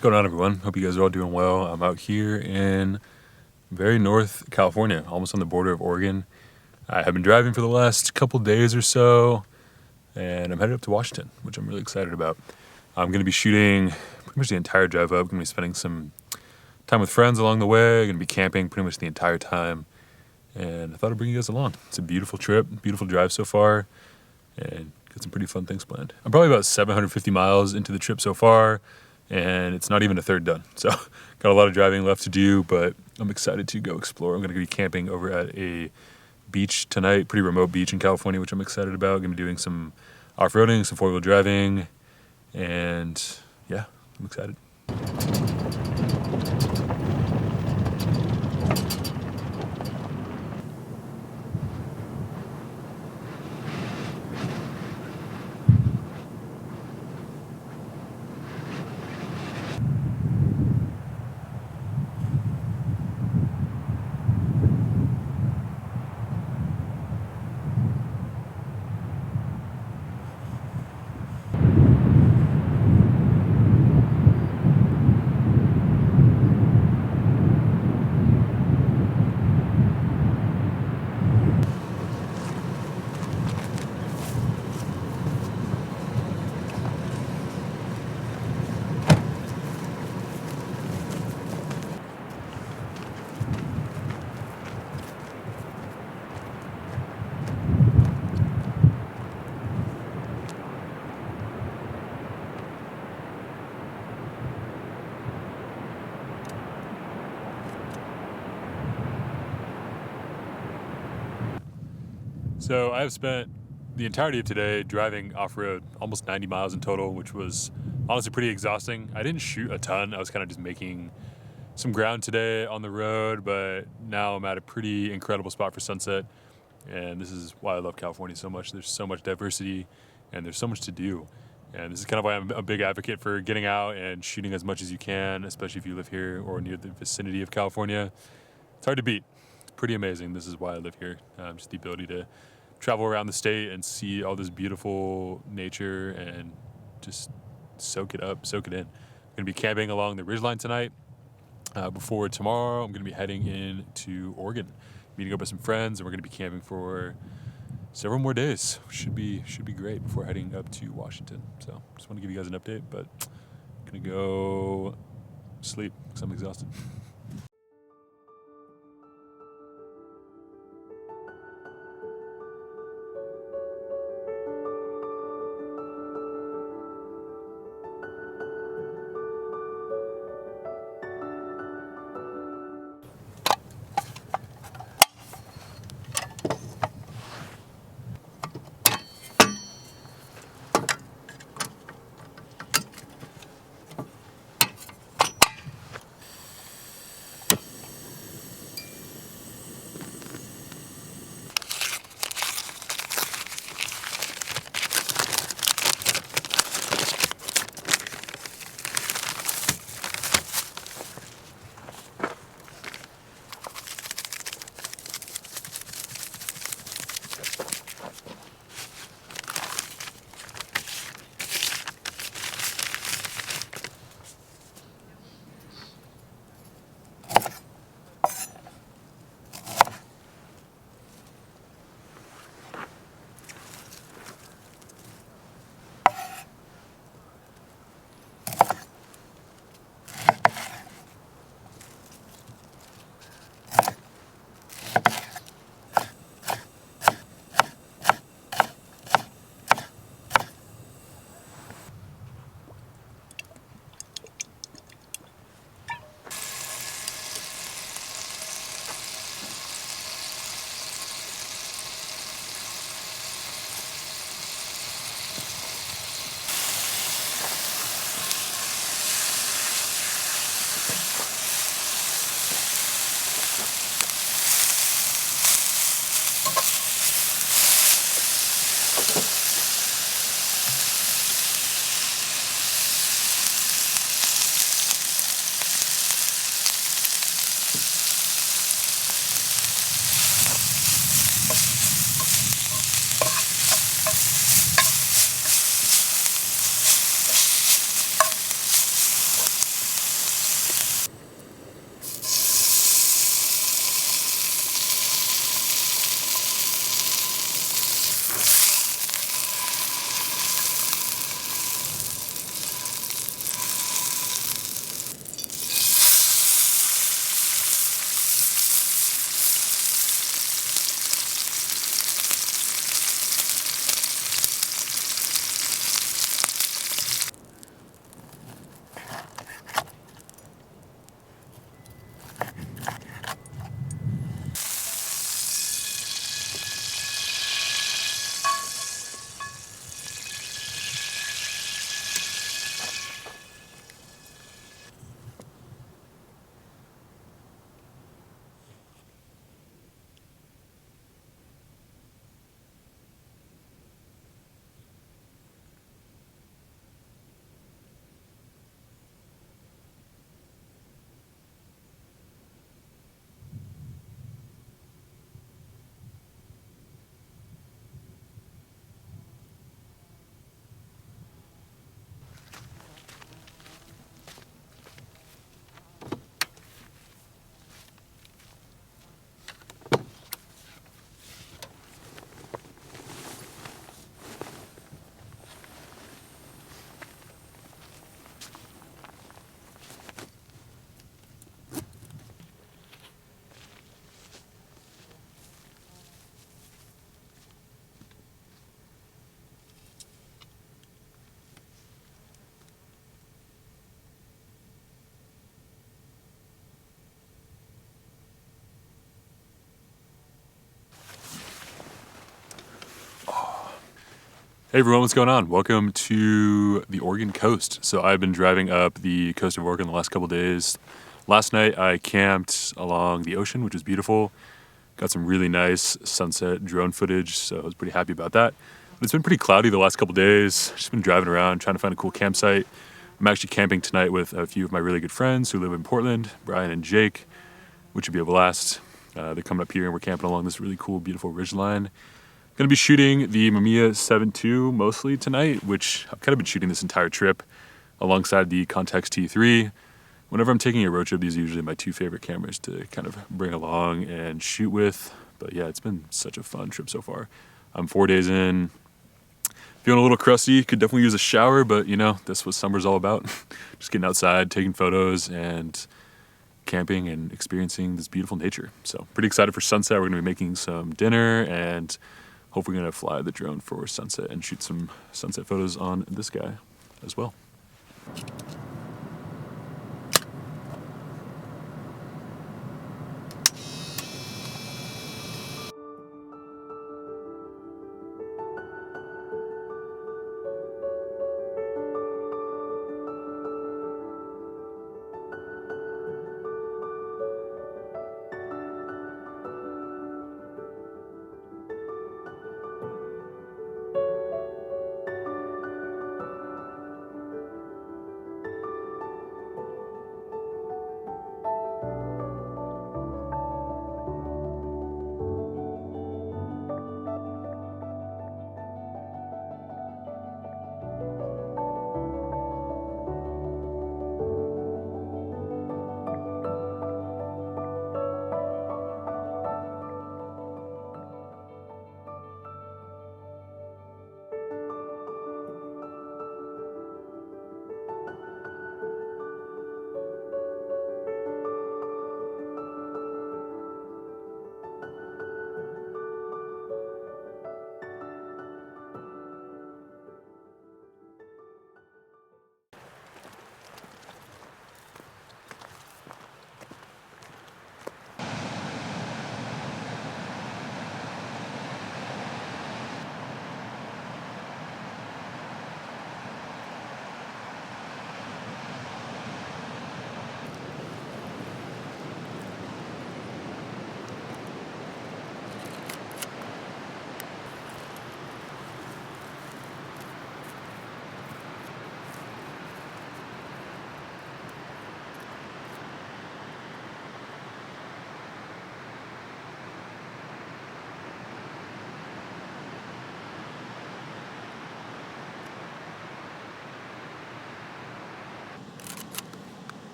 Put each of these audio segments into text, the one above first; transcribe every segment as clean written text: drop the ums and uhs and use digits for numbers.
What's going on, everyone? Hope you guys are all doing well. I'm out here in very North California, almost on the border of Oregon. I have been driving for the last couple days or so, and I'm headed up to Washington, which I'm really excited about. I'm going to be shooting pretty much the entire drive up. I'm going to be spending some time with friends along the way. I'm going to be camping pretty much the entire time, and I thought I'd bring you guys along. It's a beautiful trip, beautiful drive so far, and got some pretty fun things planned. I'm probably about 750 miles into the trip so far, and it's not even a third done. So got a lot of driving left to do, but I'm excited to go explore. I'm going to be camping over at a beach tonight, pretty remote beach in California, which I'm excited about. I'm going to be doing some off-roading, some four-wheel driving, and yeah, I'm excited. So I have spent the entirety of today driving off-road, almost 90 miles in total, which was honestly pretty exhausting. I didn't shoot a ton. I was kind of just making some ground today on the road, but now I'm at a pretty incredible spot for sunset. And this is why I love California so much. There's so much diversity and there's so much to do. And this is kind of why I'm a big advocate for getting out and shooting as much as you can, especially if you live here or near the vicinity of California. It's hard to beat. It's pretty amazing. This is why I live here. Just the ability to travel around the state and see all this beautiful nature and just soak it up, soak it in. I'm going to be camping along the ridgeline tonight. Before tomorrow, I'm going to be heading into Oregon, meeting up with some friends, and we're going to be camping for several more days. Should be great before heading up to Washington. So just want to give you guys an update, but I'm going to go sleep because I'm exhausted. Hey everyone, what's going on? Welcome to the Oregon coast. So I've been driving up the coast of Oregon the last couple days. Last night I camped along the ocean, which was beautiful. Got some really nice sunset drone footage, so I was pretty happy about that. But it's been pretty cloudy the last couple days. Just been driving around trying to find a cool campsite. I'm actually camping tonight with a few of my really good friends who live in Portland, Brian and Jake, which would be a blast. They're coming up here and we're camping along this really cool, beautiful ridgeline. Going to be shooting the Mamiya 7.2 mostly tonight, which I've kind of been shooting this entire trip alongside the Context T3. Whenever I'm taking a road trip, these are usually my two favorite cameras to kind of bring along and shoot with. But yeah, it's been such a fun trip so far. I'm 4 days in, feeling a little crusty, could definitely use a shower, but you know, that's what summer's all about. Just getting outside, taking photos, and camping and experiencing this beautiful nature. So pretty excited for sunset. We're gonna be making some dinner and hopefully we're gonna fly the drone for sunset and shoot some sunset photos on this guy as well.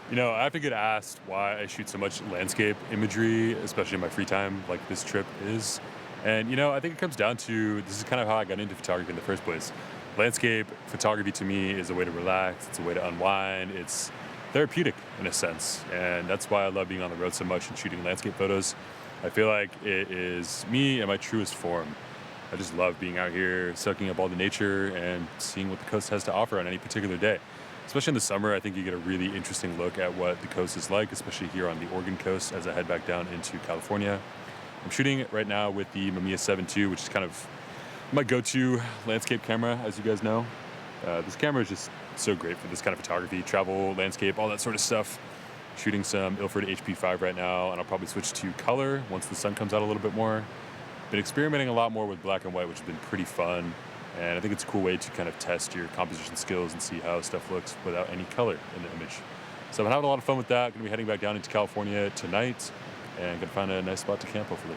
You know, I often get asked why I shoot so much landscape imagery, especially in my free time, like this trip is. And, you know, I think it comes down to this is kind of how I got into photography in the first place. Landscape photography to me is a way to relax, it's a way to unwind, it's therapeutic in a sense. And that's why I love being on the road so much and shooting landscape photos. I feel like it is me in my truest form. I just love being out here, soaking up all the nature and seeing what the coast has to offer on any particular day. Especially in the summer, I think you get a really interesting look at what the coast is like, especially here on the Oregon coast as I head back down into California. I'm shooting right now with the Mamiya 7.2, which is kind of my go-to landscape camera, as you guys know. This camera is just so great for this kind of photography, travel, landscape, all that sort of stuff. Shooting some Ilford HP5 right now, and I'll probably switch to color once the sun comes out a little bit more. Been experimenting a lot more with black and white, which has been pretty fun. And I think it's a cool way to kind of test your composition skills and see how stuff looks without any color in the image. So I'm having a lot of fun with that. Going to be heading back down into California tonight and going to find a nice spot to camp, hopefully.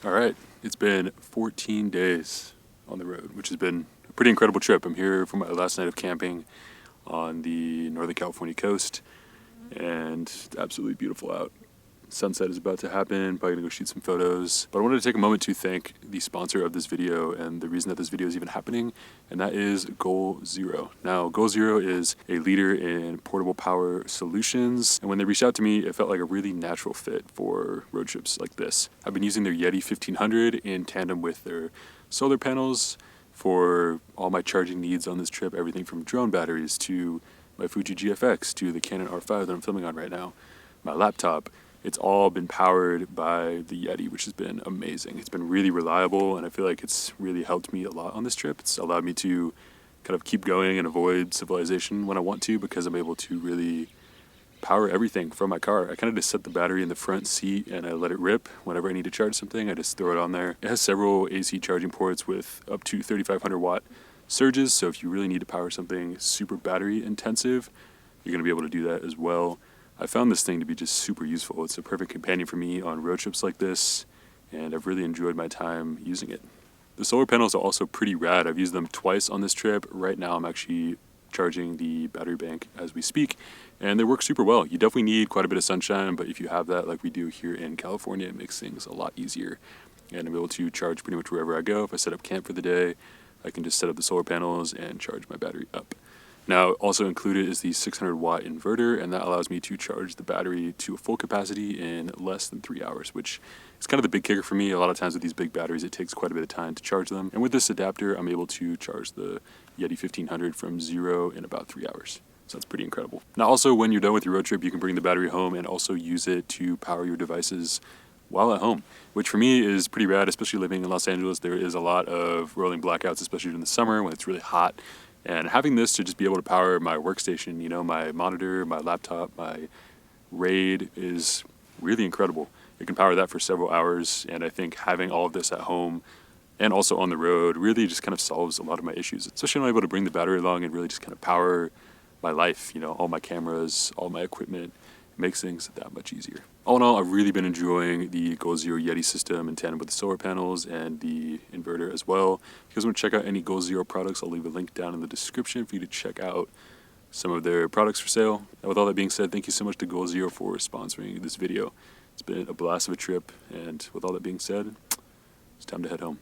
All right, it's been 14 days on the road, which has been a pretty incredible trip. I'm here for my last night of camping on the Northern California coast, and it's absolutely beautiful out. Sunset is about to happen, probably gonna go shoot some photos. But I wanted to take a moment to thank the sponsor of this video and the reason that this video is even happening, and that is Goal Zero. Now, Goal Zero is a leader in portable power solutions, and when they reached out to me, it felt like a really natural fit for road trips like this. I've been using their Yeti 1500 in tandem with their solar panels for all my charging needs on this trip, everything from drone batteries to my Fuji GFX to the Canon R5 that I'm filming on right now, my laptop. It's all been powered by the Yeti, which has been amazing. It's been really reliable, and I feel like it's really helped me a lot on this trip. It's allowed me to kind of keep going and avoid civilization when I want to, because I'm able to really power everything from my car. I kind of just set the battery in the front seat and I let it rip. Whenever I need to charge something, I just throw it on there. It has several AC charging ports with up to 3,500 watt surges, so if you really need to power something super battery intensive, you're going to be able to do that as well. I found this thing to be just super useful. It's a perfect companion for me on road trips like this, and I've really enjoyed my time using it. The solar panels are also pretty rad. I've used them twice on this trip. Right now I'm actually charging the battery bank as we speak, and they work super well. You definitely need quite a bit of sunshine, but if you have that like we do here in California, it makes things a lot easier. And I'm able to charge pretty much wherever I go. If I set up camp for the day, I can just set up the solar panels and charge my battery up. Now, also included is the 600 watt inverter, and that allows me to charge the battery to a full capacity in less than 3 hours, which is kind of the big kicker for me. A lot of times with these big batteries, it takes quite a bit of time to charge them. And with this adapter, I'm able to charge the Yeti 1500 from 0 in about 3 hours. So that's pretty incredible. Now, also, when you're done with your road trip, you can bring the battery home and also use it to power your devices while at home, which for me is pretty rad, especially living in Los Angeles. There is a lot of rolling blackouts, especially during the summer when it's really hot. And having this to just be able to power my workstation, you know, my monitor, my laptop, my RAID is really incredible. It can power that for several hours, and I think having all of this at home and also on the road really just kind of solves a lot of my issues, especially when I'm able to bring the battery along and really just kind of power my life, you know, all my cameras, all my equipment. It makes things that much easier. All in all, I've really been enjoying the Goal Zero Yeti system in tandem with the solar panels and the inverter as well. If you guys want to check out any Goal Zero products, I'll leave a link down in the description for you to check out some of their products for sale. And with all that being said, thank you so much to Goal Zero for sponsoring this video. It's been a blast of a trip, and with all that being said, it's time to head home.